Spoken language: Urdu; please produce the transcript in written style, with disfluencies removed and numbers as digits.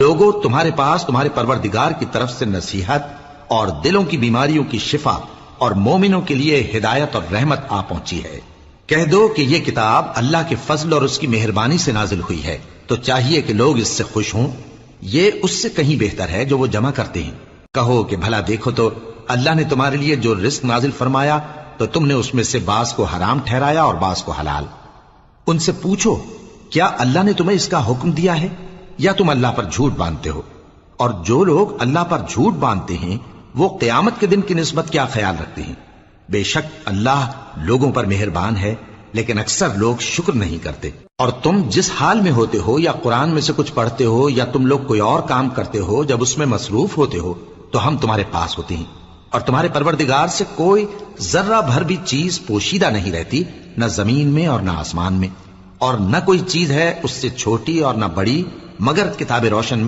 لوگوں تمہارے پاس تمہارے پروردگار کی طرف سے نصیحت اور دلوں کی بیماریوں کی شفا اور مومنوں کے لیے ہدایت اور رحمت آ پہنچی ہے۔ کہہ دو کہ یہ کتاب اللہ کے فضل اور اس کی مہربانی سے نازل ہوئی ہے، تو چاہیے کہ لوگ اس سے خوش ہوں، یہ اس سے کہیں بہتر ہے جو وہ جمع کرتے ہیں۔ کہو کہ بھلا دیکھو تو اللہ نے تمہارے لیے جو رزق نازل فرمایا تو تم نے اس میں سے بعض کو حرام ٹھہرایا اور بعض کو حلال۔ ان سے پوچھو کیا اللہ نے تمہیں اس کا حکم دیا ہے یا تم اللہ پر جھوٹ باندھتے ہو؟ اور جو لوگ اللہ پر جھوٹ باندھتے ہیں وہ قیامت کے دن کی نسبت کیا خیال رکھتے ہیں؟ بے شک اللہ لوگوں پر مہربان ہے، لیکن اکثر لوگ شکر نہیں کرتے۔ اور تم جس حال میں ہوتے ہو، یا قرآن میں سے کچھ پڑھتے ہو یا تم لوگ کوئی اور کام کرتے ہو، جب اس میں مصروف ہوتے ہو تو ہم تمہارے پاس ہوتے ہیں، اور تمہارے پروردگار سے کوئی ذرہ بھر بھی چیز پوشیدہ نہیں رہتی، نہ زمین میں اور نہ آسمان میں، اور نہ کوئی چیز ہے اس سے چھوٹی اور نہ بڑی مگر کتاب روشن